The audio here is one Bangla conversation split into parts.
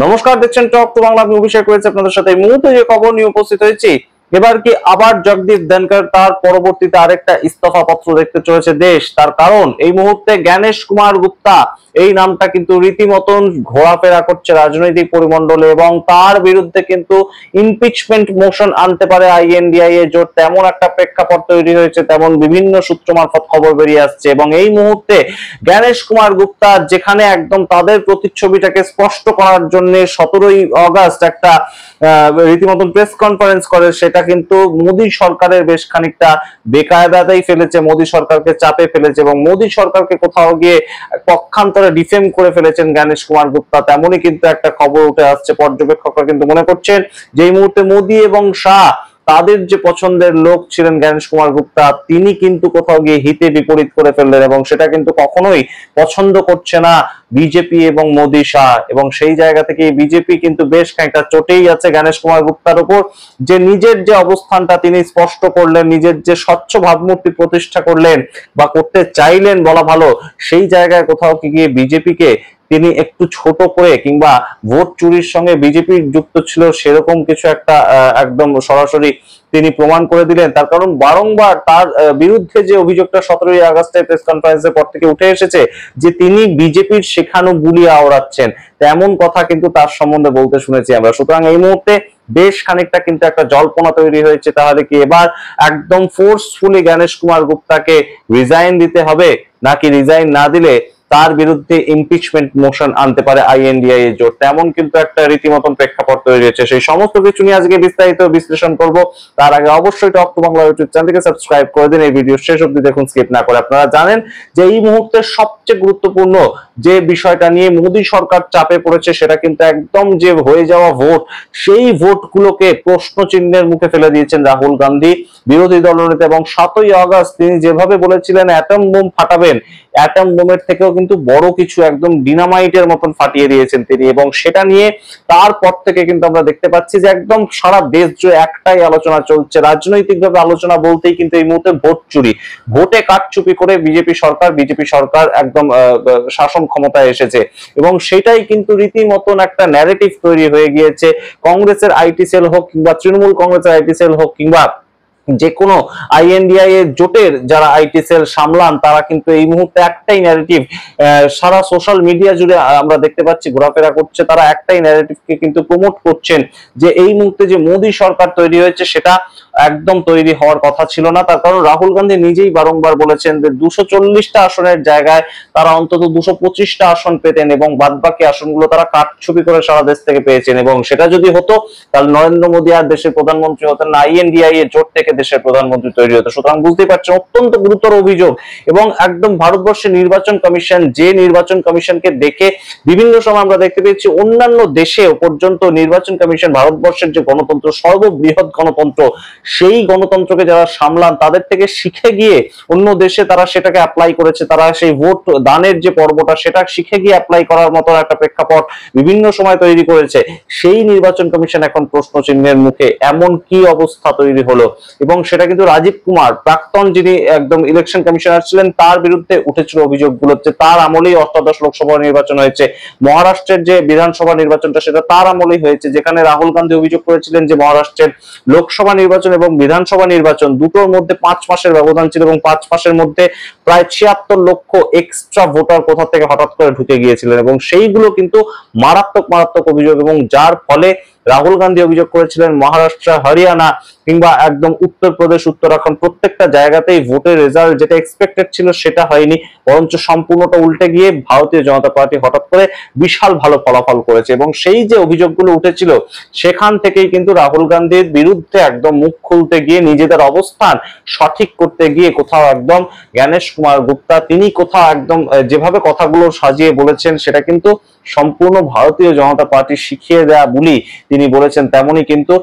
নমস্কার, দেখছেন টক টু বাংলা। আমি অভিষেক রয়েছে আপনাদের সাথে। এই মুহূর্তে যে খবর নিয়ে উপস্থিত হয়েছি, এবার কি আবার জগদীপ ধনখড় তার পরবর্তীতে আরেকটা ইস্তফা পত্র দেখতে চলেছে দেশ। তার কারণ এই মুহূর্তে জ্ঞানেশ কুমার গুপ্তা এই নামটা কিন্তু রীতিমতন ঘোরাফেরা করছে রাজনৈতিক পরিমণ্ডলে, এবং তার বিরুদ্ধে কিন্তু ইমপিচমেন্ট মোশন আনতে পারে আইএনডিআইএ জোট, তেমন একটা প্রেক্ষাপট তৈরি হয়েছে, তেমন বিভিন্ন সূত্র মারফত খবর বেরিয়ে আসছে। এবং এই মুহূর্তে জ্ঞানেশ কুমার গুপ্তা যেখানে একদম তাদের প্রতিচ্ছবিটাকে স্পষ্ট করার জন্য 17ই অগাস্ট একটা রীতিমতন প্রেস কনফারেন্স করে, সেটা কিন্তু মোদী সরকারের বেশ খানিকটা বেকায়দাতেই ফেলেছে, মোদী সরকারকে চাপে ফেলেছে, এবং মোদী সরকারকে কোথাও গিয়ে পক্ষান্তরে ডিফেম করে ফেলেছেন জ্ঞানেশ কুমার গুপ্তা। তেমনই কিন্তু একটা খবর উঠে আসছে। পর্যবেক্ষকরা কিন্তু মনে করছেন যে এই মুহূর্তে মোদী এবং শাহ তাদের যে পছন্দের লোক ছিলেন জ্ঞানেশ কুমার গুপ্তা, তিনি কিন্তু কোথাও গিয়ে হিতে বিপরীত করে ফেললেন, এবং সেটা কিন্তু কখনোই পছন্দ করছে না বিজেপি এবং মোদী শাহ। এবং সেই জায়গা থেকে বিজেপি কিন্তু বেশ খানিকটা চটেই আছে জ্ঞানেশ কুমার গুপ্তার উপর, যে নিজের যে অবস্থানটা তিনি স্পষ্ট করলেন, নিজের যে স্বচ্ছ ভাবমূর্তি প্রতিষ্ঠা করলেন বা করতে চাইলেন বলা ভালো, সেই জায়গায় কোথাও গিয়ে বিজেপিকে তিনি একটু ছোট করে, কিংবা ভোট চুরির সঙ্গে বিজেপি যুক্ত ছিল সেরকম কিছু একটা একদম সরাসরি তিনি প্রমাণ করে দিলেন। তার কারণ বারংবার তার বিরুদ্ধে যে অভিযোগটা 17ই আগস্টের প্রেস কনফারেন্সের পর থেকে উঠে এসেছে, যে তিনি বিজেপির শেখানো বুলি আওড়াচ্ছেন, তেমন কথা কিন্তু তার সম্বন্ধে বলতে শুনেছি আমরা। সুতরাং এই মুহূর্তে বেশ খানিকটা কিন্তু একটা জল্পনা তৈরি হয়েছে, তাহলে কি এবার একদম ফোর্সফুলি জ্ঞানেশ কুমার গুপ্তাকে রিজাইন দিতে হবে, নাকি রিজাইন না দিলে তার বিরুদ্ধে ইমপিচমেন্ট মোশন আনতে পারে আইএনডিআইএ জোট, তেমন কিন্তু একটা রীতিমতন প্রেক্ষাপট তৈরি হয়েছে। সেই সমস্ত কিছু নিয়ে আজকে বিস্তারিত বিশ্লেষণ করব। তার আগে অবশ্যই টক টু বাংলা ইউটিউব চ্যানেলটিকে সাবস্ক্রাইব করে দিন, এই ভিডিও শেষ অবধি দেখুন, স্কিপ না করে। আপনারা জানেন যে এই মুহূর্তে সবচেয়ে গুরুত্বপূর্ণ যে বিষয়টা নিয়ে মোদী সরকার চাপে পড়েছে, সেটা কিন্তু একদম যে হয়ে যাওয়া ভোট, সেই ভোটগুলোকে প্রশ্ন চিহ্নের মুখে ফেলে দিয়েছেন রাহুল গান্ধী, বিরোধী দলনেতা। এবং 7ই আগস্ট তিনি যেভাবে বলেছিলেন অ্যাটম বোম ফাটাবেন, অ্যাটম বোমের থেকেও কিন্তু বড় কিছু একদম ডিনামাইটের মতন ফাটিয়ে দিয়েছেন তিনি। এবং সেটা নিয়ে তারপর থেকে কিন্তু আমরা দেখতে পাচ্ছি যে একদম সারা দেশ জুড়ে একটাই আলোচনা চলছে। রাজনৈতিকভাবে আলোচনা বলতেই কিন্তু এই মুহূর্তে ভোট চুরি, ভোটে কারচুপি করে বিজেপি সরকার একদম শাসন ক্ষমতায় এসেছে, এবং সেটাই কিন্তু রীতিমতন একটা ন্যারেটিভ তৈরি হয়ে গিয়েছে। কংগ্রেসের আইটি সেল হোক, কিংবা তৃণমূল কংগ্রেসের আইটি সেল হোক, কিংবা যে কোনো আইএনডিআইএ জোটের যারা আইটি সেল সামলান, তারা কিন্তু এই মুহূর্তে একটাই ন্যারেটিভ সারা সোশ্যাল মিডিয়া জুড়ে আমরা দেখতে পাচ্ছি ঘোরাফেরা করছে। তারা একটাই ন্যারেটিভকে কিন্তু প্রমোট করছেন, যে এই মুহূর্তে যে মোদী সরকার তৈরি হয়েছে সেটা একদম তৈরি হওয়ার কথা ছিল না। তার কারণ রাহুল গান্ধী নিজেই বারংবার বলেছেন যে 240টা আসনের জায়গায় তারা অন্তত 225টা আসন পেতেন, এবং বাদবাকি আসনগুলো তারা কারচুপি করে সারা দেশ থেকে পেয়েছেন। এবং সেটা যদি হতো, তাহলে নরেন্দ্র মোদী আর দেশের প্রধানমন্ত্রী হতেন না, আইএনডিআইএ জোট থেকে দেশের প্রধানমন্ত্রী তৈরি হতো। সুতরাং বুঝতেই পারছেন অত্যন্ত গুরুতর অভিযোগ। এবং একদম ভারতবর্ষের নির্বাচন কমিশন, যে নির্বাচন কমিশনকে দেখে বিভিন্ন সময় আমরা দেখতে পেয়েছি অন্যান্য দেশেও পর্যন্ত নির্বাচন কমিশন, ভারতবর্ষের যে গণতন্ত্র, সর্ববৃহৎ গণতন্ত্র, সেই গণতন্ত্রকে যারা সামলান তাদের থেকে শিখে গিয়ে অন্য দেশে তারা সেটাকে অ্যাপ্লাই করেছে। তারা সেই ভোট দানের যে পর্বটা, সেটা শিখে গিয়ে অ্যাপ্লাই করার মতো একটা প্রেক্ষাপট বিভিন্ন সময় তৈরি করেছে। সেই নির্বাচন কমিশন এখন প্রশ্ন চিহ্নের মুখে। এমন কি অবস্থা তৈরি হলো? এবং সেটা কিন্তু রাজীব কুমার, প্রাক্তন যিনি একদম ইলেকশন কমিশনার ছিলেন, তার বিরুদ্ধে উঠেছিল অভিযোগগুলো, যে তার আমলেই অষ্টাদশ লোকসভা নির্বাচন হয়েছে। মহারাষ্ট্রের যে বিধানসভা নির্বাচনটা, সেটা তার আমলেই হয়েছে, যেখানে রাহুল গান্ধী অভিযোগ করেছিলেন যে মহারাষ্ট্রের লোকসভা নির্বাচন এবং বিধানসভা নির্বাচন দুটোর মধ্যে 5 মাসের ব্যবধান ছিল, এবং 5 মাসের মধ্যে প্রায় 76 লক্ষ এক্সট্রা ভোটার কোথা থেকে হঠাৎ করে ঢুকে গিয়েছিলেন। এবং সেইগুলো কিন্তু মারাত্মক অভিযোগ, এবং যার ফলে রাহুল গান্ধী অভিযোগ করেছিলেন মহারাষ্ট্র, হরিয়ানা, কিংবা একদম উত্তরপ্রদেশ, উত্তরাখণ্ড, প্রত্যেকটা জায়গাতেই ভোটের রেজাল্ট যেটা এক্সপেক্টেড ছিল সেটা হয়নি, বরঞ্চ সম্পূর্ণটা উল্টে গিয়ে ভারতীয় জনতা পার্টি হঠাৎ করে বিশাল ভালো ফলাফল করেছে। এবং সেই যে অভিযোগগুলো উঠেছিল, সেখান থেকেই কিন্তু রাহুল গান্ধীর বিরুদ্ধে একদম মুখ খুলতে গিয়ে, নিজেদের অবস্থান সঠিক করতে গিয়ে কোথাও একদম জ্ঞানেশ কুমার গুপ্তা তিনি কোথাও একদম যেভাবে কথাগুলো সাজিয়ে বলেছেন, সেটা কিন্তু সম্পূর্ণ ভারতীয় জনতা পার্টি শিখিয়ে দেয়া বলি তিনি বলেছেন, তেমনই কিন্তু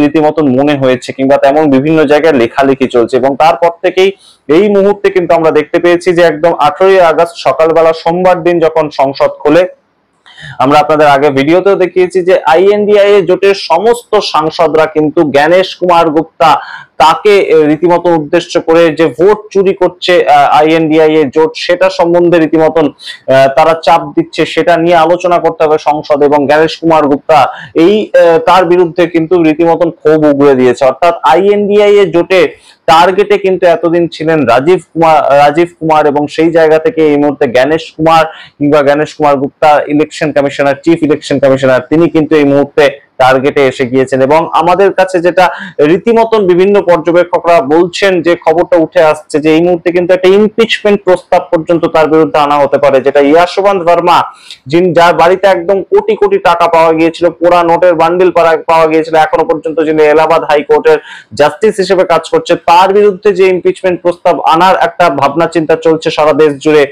রীতিমতন মনে হয়েছে, কিংবা তেমন বিভিন্ন জায়গায় লেখালেখি চলছে। এবং তারপর থেকেই এই মুহূর্তে কিন্তু আমরা দেখতে পেয়েছি যে একদম 18ই আগস্ট সকালবেলা সোমবার দিন যখন সংসদ খোলে, আমরা আপনাদের আগে ভিডিওতেও দেখিয়েছি যে আইএনডিআইএ জোটের সমস্ত সাংসদরা কিন্তু জ্ঞানেশ কুমার গুপ্তা তাকে রীতিমতো উদ্দেশ্য করে যে ভোট চুরি করছে INDIA জোট, সেটা সম্বন্ধে রীতিমতন তারা চাপ দিচ্ছে, সেটা নিয়ে আলোচনা করতে হবে সংসদ। এবং জ্ঞানেশ কুমার গুপ্তা এই তার বিরুদ্ধে কিন্তু রীতিমতন ক্ষোভ উগড়ে দিয়েছে। অর্থাৎ INDIA জোটে টার্গেটে কিন্তু এতদিন ছিলেন রাজীব কুমার, এবং সেই জায়গা থেকে এই মুহূর্তে Gyanesh Kumar Gupta, election commissioner, chief election commissioner, তিনি কিন্তু এই মুহূর্তে টার্গেটে এসে গিয়েছেন। এবং আমাদের কাছে যেটা রীতিমতন বিভিন্ন পর্যবেক্ষকরা বলছেন, যে খবরটা উঠে আসছে, যে এই মুহূর্তে কিন্তু একটা ইমপিচমেন্ট প্রস্তাব পর্যন্ত তার বিরুদ্ধে আনা হতে পারে, যেটা ইয়াশবন্ত ভার্মা, যার বাড়িতে একদম কোটি কোটি টাকা পাওয়া গিয়েছিল, পোড়া নোটের বান্ডিল পাওয়া গিয়েছিল, এখনো পর্যন্ত যিনি এলাহাবাদ হাইকোর্টের জাস্টিস হিসেবে কাজ করছে, তার বিরুদ্ধে যে ইমপিচমেন্ট প্রস্তাব আনার একটা ভাবনা চিন্তা চলছে সারা দেশ জুড়ে,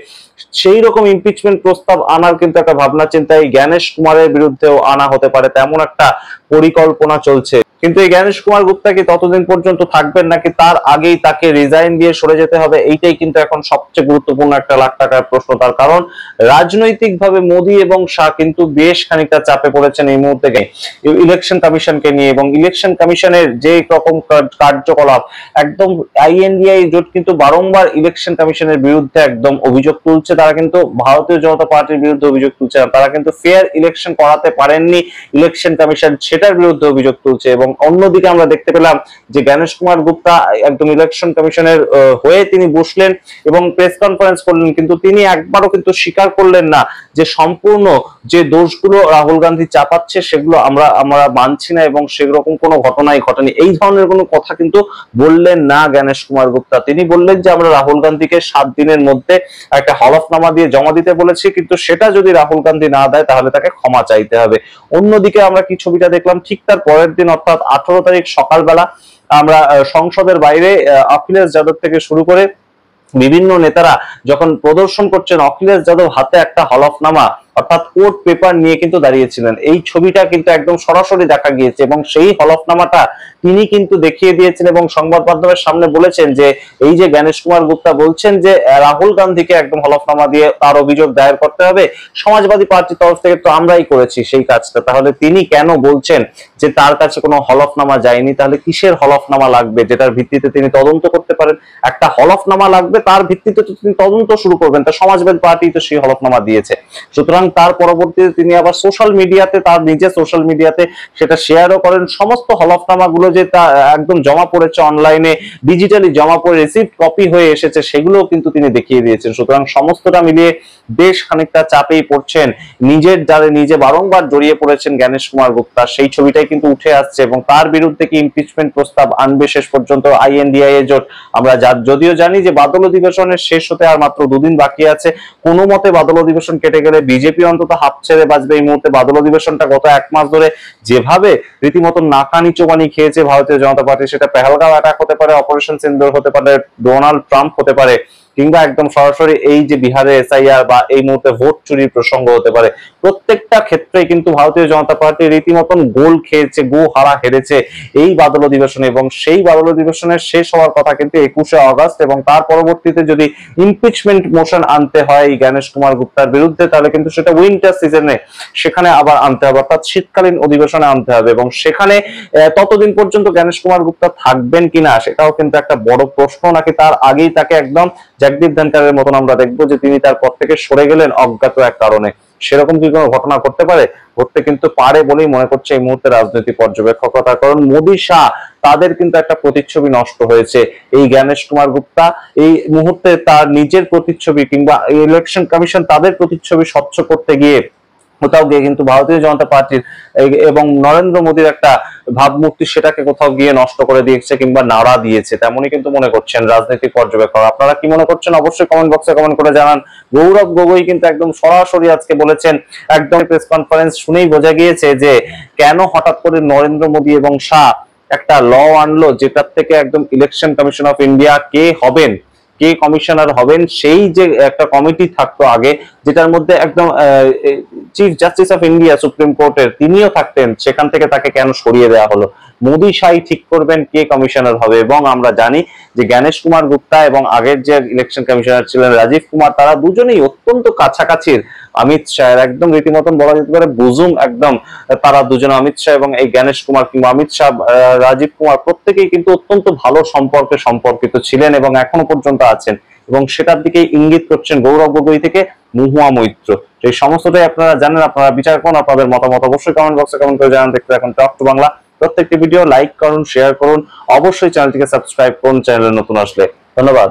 সেই রকম ইমপিচমেন্ট প্রস্তাব আনার কিন্তু একটা ভাবনা চিন্তা এই জ্ঞানেশ কুমারের বিরুদ্ধেও আনা হতে পারে, তেমন একটা পরিকল্পনা চলছে। কিন্তু এই জ্ঞানেশ কুমার গুপ্তা কি ততদিন পর্যন্ত থাকবেন, নাকি তার আগেই তাকে রিজাইন দিয়ে সরে যেতে হবে, এইটাই কিন্তু এখন সবচেয়ে গুরুত্বপূর্ণ একটা লাখ টাকার প্রশ্ন। তার কারণ রাজনৈতিকভাবে মোদী এবং শাহ কিন্তু বেশ খানিকটা চাপে পড়েছেন এই মুহূর্তে ইলেকশন কমিশনকে নিয়ে। এবং ইলেকশন কমিশনের যে রকম কার্যকলাপ, একদম INDIA জোট কিন্তু বারংবার ইলেকশন কমিশনের বিরুদ্ধে একদম অভিযোগ তুলছে। তারা কিন্তু ভারতীয় জনতা পার্টির বিরুদ্ধে অভিযোগ তুলছে, তারা কিন্তু ফেয়ার ইলেকশন করাতে পারেননি ইলেকশন কমিশন, সেটার বিরুদ্ধে অভিযোগ তুলছে। এবং অন্যদিকে আমরা দেখতে পেলাম যে জ্ঞানেশ কুমার গুপ্তা একদম ইলেকশন কমিশনের হয়ে তিনি বসলেন এবং প্রেস কনফারেন্স করলেন, কিন্তু তিনি একবারও কিন্তু স্বীকার করলেন না যে সম্পূর্ণ যে দোষগুলো রাহুল গান্ধী চাপাচ্ছে সেগুলো আমরা মানছি না, এবং সেরকম কোনো ঘটনাই ঘটেনি, এই ধরনের কোনো কথা কিন্তু বললেন না জ্ঞানেশ কুমার গুপ্তা। তিনি বললেন যে আমরা রাহুল গান্ধীকে 7 দিনের মধ্যে একটা হলফনামা দিয়ে জমা দিতে বলেছি, কিন্তু সেটা যদি রাহুল গান্ধী না দেয় তাহলে তাকে ক্ষমা চাইতে হবে। অন্যদিকে আমরা কি ছবিটা দেখলাম, ঠিক তার পরের দিন অর্থাৎ 18 তারিখ সকালবেলা আমরা সংসদের বাইরে অখিলেশ যাদব থেকে শুরু করে বিভিন্ন নেতারা যখন প্রদর্শন করছেন, অখিলেশ যাদব হাতে একটা হলফনামা অর্থাৎ কোর্ট পেপার নিয়ে কিন্তু দাঁড়িয়েছিলেন। এই ছবিটা কিন্তু একদম সরাসরি দেখা গিয়েছে, এবং সেই হলফনামাটা তিনি কিন্তু দেখিয়ে দিয়েছেন এবং সংবাদ মাধ্যমের সামনে বলেছেন যে এই যে জ্ঞানেশ কুমার গুপ্তা বলছেন যে রাহুল গান্ধীকে একদম হলফনামা দিয়ে তার অভিযোগ দায়ের করতে হবে, সমাজবাদী পার্টির তরফ থেকে তো আমরাই করেছি সেই কাজটা, তাহলে তিনি কেন বলছেন যে তার কাছে কোনো হলফনামা যায়নি? তাহলে কিসের হলফনামা লাগবে যেটার ভিত্তিতে তিনি তদন্ত করতে পারেন? একটা হলফনামা লাগবে, তার ভিত্তিতে তো তিনি তদন্ত শুরু করবেন, তা সমাজবাদী পার্টি তো সেই হলফনামা দিয়েছে। সুতরাং তার পরবর্তীতে তিনি আবার সোশ্যাল মিডিয়াতে, তার নিজের সোশ্যাল মিডিয়াতে সেটা শেয়ারও করেন, সমস্ত হলফনামা গুলো যে তা একদম জমা পড়েছে অনলাইনে, ডিজিটালি জমা পড়ে রিসিভড কপি হয়ে এসেছে, সেগুলো কিন্তু তিনি দেখিয়ে দিয়েছেন। সুতরাং সমস্তটা মিলিয়ে বেশ খানিকটা চাপেই পড়ছেন, নিজের দ্বারে নিজে বারংবার জড়িয়ে পড়েছেন জ্ঞানেশ কুমার গুপ্তা, সেই ছবিটাই কিন্তু উঠে আসছে। এবং তার বিরুদ্ধে কি ইমপিচমেন্ট প্রস্তাব আনবে শেষ পর্যন্ত INDIA জোট? আমরা যদিও জানি যে বাদল অধিবেশনের শেষ হতে আর মাত্র 2 দিন বাকি আছে, কোনো মতে বাদল অধিবেশন কেটে গেলে বিজেপি অন্তত হাফ ছেড়ে বাঁচবে। এই মুহূর্তে বাদল অধিবেশনটা গত 1 মাস ধরে যেভাবে রীতিমতো নাকানি চোবানি খেয়েছে ভারতীয় জনতা পার্টি, সেটা পেহেলগাঁও অ্যাটাক হতে পারে, অপারেশন সিন্দুর হতে পারে, ডোনাল্ড ট্রাম্প হতে পারে, কিংবা একদম সরাসরি এই যে বিহারে SIR বা এই মুহূর্তে ভোট চুরির প্রসঙ্গ হতে পারে। প্রত্যেকটা ক্ষেত্রে কিন্তু ভারতীয় জনতা পার্টি রীতিমতন গোল খেয়েছে, গো হারা হেরেছে এই বাদল অধিবেশনে। এবং সেই বাদল অধিবেশনের শেষ হওয়ার কথা কিন্তু 21শে আগস্ট, এবং তার পরবর্তীতে যদি ইমপিচমেন্ট মোশন আনতে হয় জ্ঞানেশ কুমার গুপ্তার বিরুদ্ধে, তাহলে কিন্তু সেটা উইন্টার সিজনে সেখানে আবার আনতে হবে, অর্থাৎ শীতকালীন অধিবেশনে আনতে হবে। এবং সেখানে ততদিন পর্যন্ত জ্ঞানেশ কুমার গুপ্তা থাকবেন কিনা সেটাও কিন্তু একটা বড় প্রশ্ন, নাকি তার আগেই তাকে একদম জগদীপ ধনকরের মতন আমরা দেখবো যে তিনি তার পদ থেকে সরে গেলেন অজ্ঞাত এক কারণে। সেরকম কি কোনো ঘটনা ঘটতে পারে? ঘটতে কিন্তু পারে বলেই মনে করছে এই মুহূর্তে রাজনৈতিক পর্যবেক্ষকতা। কারণ মোদী শাহ তাদের কিন্তু একটা প্রতিচ্ছবি নষ্ট হয়েছে। এই জ্ঞানেশ কুমার গুপ্তা এই মুহূর্তে তার নিজের প্রতিচ্ছবি কিংবা ইলেকশন কমিশন তাদের প্রতিচ্ছবি স্বচ্ছ করতে গিয়ে কোথাও গিয়ে কিন্তু ভারতীয় জনতা পার্টির এবং নরেন্দ্র মোদীর একটা ভাবমূর্তি সেটাকে কোথাও গিয়ে নষ্ট করে দিয়েছে কিংবা নাড়া দিয়েছে, তেমনই কিন্তু মনে করছেন রাজনৈতিক পর্যবেক্ষক। আপনারা কি মনে করছেন অবশ্যই কমেন্ট বক্সে কমেন্ট করে জানান। গৌরব গগৈ কিন্তু একদম সরাসরি আজকে বলেছেন, একদম প্রেস কনফারেন্স শুনেই বোঝা গিয়েছে যে কেন হঠাৎ করে নরেন্দ্র মোদী এবং শাহ একটা ল আনলো, যেটার থেকে একদম ইলেকশন কমিশন অফ ইন্ডিয়া কে হবেন, কে কমিশনার হবেন, সেই যে একটা কমিটি থাকতো আগে, যেটার মধ্যে একদম chief justice of India supreme কোর্টের তিনিও থাকতেন, সেখান থেকে তাকে কেন সরিয়ে দেওয়া হলো? মোদী শাহী ঠিক করবেন কে কমিশনার হবে। এবং আমরা জানি যে জ্ঞানেশ কুমার গুপ্তা এবং আগের যে ইলেকশন কমিশনার ছিলেন রাজীব কুমার, তারা দুজনেই অত্যন্ত কাছাকাছির অমিত শাহের, একদম রীতিমতন বলা যেতে পারে বুজুম একদম। তারা দুজন অমিত শাহ এবং এই জ্ঞানেশ কুমার কিংবা অমিত শাহ, রাজীব কুমার প্রত্যেকেই কিন্তু অত্যন্ত ভালো সম্পর্কে সম্পর্কিত ছিলেন এবং এখনো পর্যন্ত আছেন, এবং সেটার দিকে ইঙ্গিত করছেন গৌরব গগৈ থেকে মহুয়া মৈত্র। সেই সমস্তটাই আপনারা জানেন, আপনারা বিচার করুন, আপনাদের মতামত অবশ্যই কমেন্ট বক্সে কমেন্ট করে জানান। দেখতে এখন টক টু বাংলা, প্রত্যেকটি ভিডিও লাইক করুন, শেয়ার করুন, অবশ্যই চ্যানেলটিকে সাবস্ক্রাইব করুন চ্যানেলে নতুন আসলে। ধন্যবাদ।